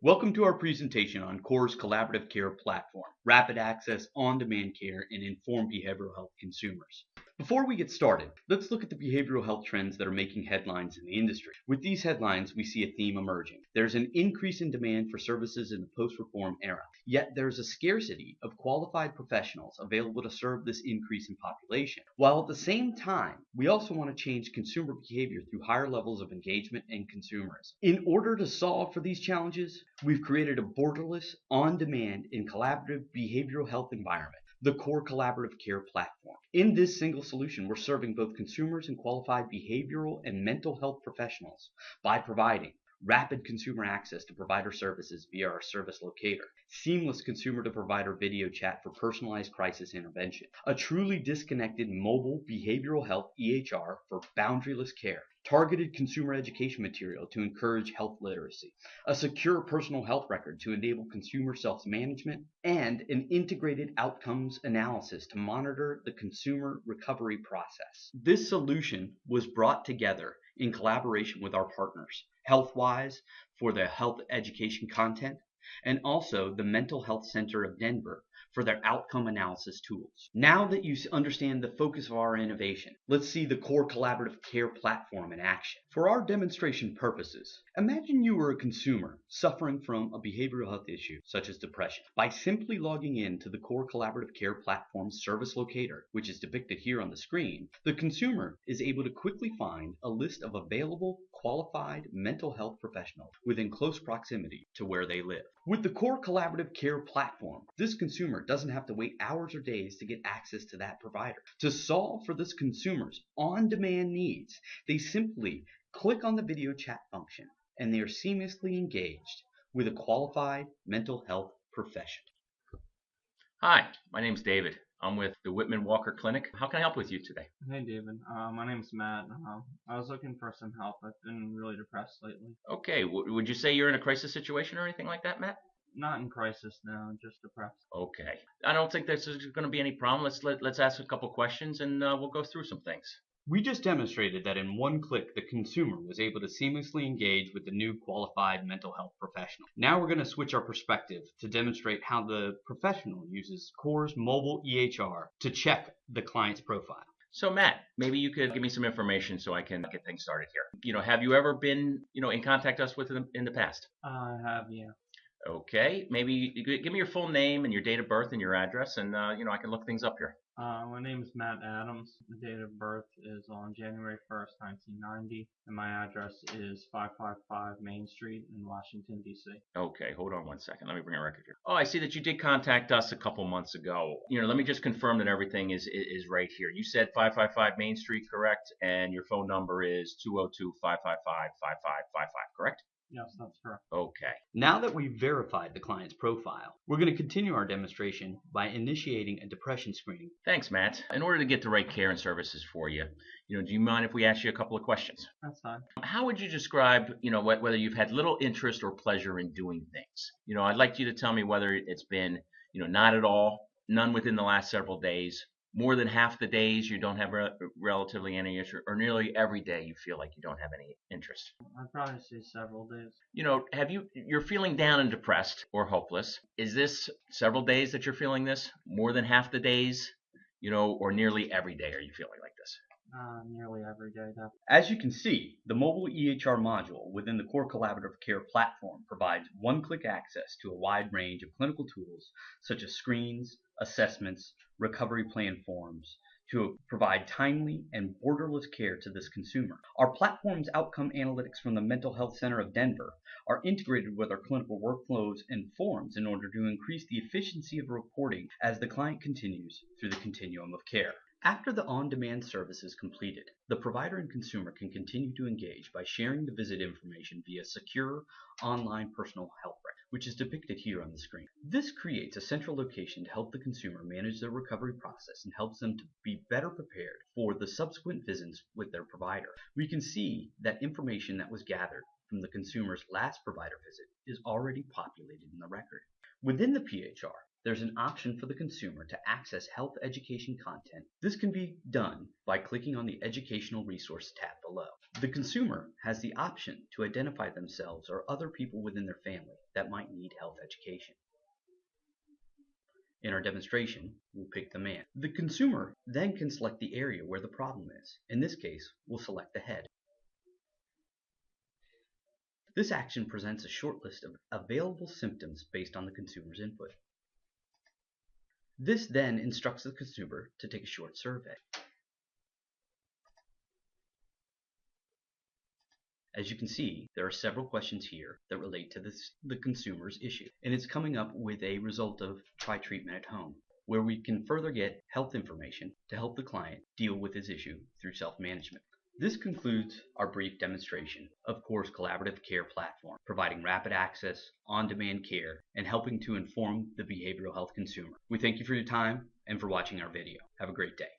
Welcome to our presentation on CORE's collaborative care platform, rapid access, on-demand care, and informed behavioral health consumers. Before we get started, let's look at the behavioral health trends that are making headlines in the industry. With these headlines, we see a theme emerging. There's an increase in demand for services in the post-reform era, yet there's a scarcity of qualified professionals available to serve this increase in population. While at the same time, we also want to change consumer behavior through higher levels of engagement and consumerism. In order to solve for these challenges, we've created a borderless, on-demand, and collaborative behavioral health environment, the CORE Collaborative Care Platform. In this single solution, we're serving both consumers and qualified behavioral and mental health professionals by providing rapid consumer access to provider services via our service locator, seamless consumer to provider video chat for personalized crisis intervention, a truly disconnected mobile behavioral health EHR for boundaryless care, targeted consumer education material to encourage health literacy, a secure personal health record to enable consumer self-management, and an integrated outcomes analysis to monitor the consumer recovery process. This solution was brought together in collaboration with our partners, HealthWise for the health education content, and also the Mental Health Center of Denver for their outcome analysis tools. Now that you understand the focus of our innovation, let's see the CORE Collaborative Care Platform in action. For our demonstration purposes, imagine you were a consumer suffering from a behavioral health issue such as depression. By simply logging in to the CORE Collaborative Care Platform service locator, which is depicted here on the screen, the consumer is able to quickly find a list of available qualified mental health professionals within close proximity to where they live. With the CORE Collaborative Care Platform, this consumer doesn't have to wait hours or days to get access to that provider. To solve for this consumer's on-demand needs, they simply click on the video chat function and they are seamlessly engaged with a qualified mental health professional. Hi, my name's David. I'm with the Whitman Walker Clinic. How can I help with you today? Hey David, my name's Matt. I was looking for some help. I've been really depressed lately. Okay, would you say you're in a crisis situation or anything like that, Matt? Not in crisis now, just depressed. Okay, I don't think there's going to be any problem. Let's ask a couple questions and we'll go through some things. We just demonstrated that in one click, the consumer was able to seamlessly engage with the new qualified mental health professional. Now we're going to switch our perspective to demonstrate how the professional uses CORE's mobile EHR to check the client's profile. So Matt, maybe you could give me some information so I can get things started here. Have you ever been, in contact us with in the past? I have, yeah. Okay, maybe you could give me your full name and your date of birth and your address, and I can look things up here. My name is Matt Adams. The date of birth is on January 1st, 1990, and my address is 555 Main Street in Washington, D.C. Okay, hold on one second. Let me bring a record here. Oh, I see that you did contact us a couple months ago. Let me just confirm that everything is right here. You said 555 Main Street, correct? And your phone number is 202-555-5555, correct? Yes, that's correct. Okay. Now that we've verified the client's profile, we're going to continue our demonstration by initiating a depression screening. Thanks, Matt. In order to get the right care and services for you, do you mind if we ask you a couple of questions? That's fine. How would you describe, whether you've had little interest or pleasure in doing things? I'd like you to tell me whether it's been, not at all, none within the last several days, more than half the days you don't have relatively any interest, or nearly every day you feel like you don't have any interest. I'd probably say several days. You're feeling down and depressed or hopeless. Is this several days that you're feeling this? More than half the days, or nearly every day are you feeling like this? Nearly every day, definitely. As you can see, the mobile EHR module within the CORE Collaborative Care Platform provides one-click access to a wide range of clinical tools such as screens, assessments, recovery plan forms to provide timely and borderless care to this consumer. Our platform's outcome analytics from the Mental Health Center of Denver are integrated with our clinical workflows and forms in order to increase the efficiency of reporting as the client continues through the continuum of care. After the on-demand service is completed, the provider and consumer can continue to engage by sharing the visit information via secure online personal health record, which is depicted here on the screen. This creates a central location to help the consumer manage their recovery process and helps them to be better prepared for the subsequent visits with their provider. We can see that information that was gathered from the consumer's last provider visit is already populated in the record. Within the PHR, there's an option for the consumer to access health education content. This can be done by clicking on the Educational Resource tab below. The consumer has the option to identify themselves or other people within their family that might need health education. In our demonstration, we'll pick the man. The consumer then can select the area where the problem is. In this case, we'll select the head. This action presents a short list of available symptoms based on the consumer's input. This then instructs the consumer to take a short survey. As you can see, there are several questions here that relate to the consumer's issue, and it's coming up with a result of try treatment at home, where we can further get health information to help the client deal with his issue through self-management. This concludes our brief demonstration of CORE's collaborative care platform, providing rapid access, on-demand care, and helping to inform the behavioral health consumer. We thank you for your time and for watching our video. Have a great day.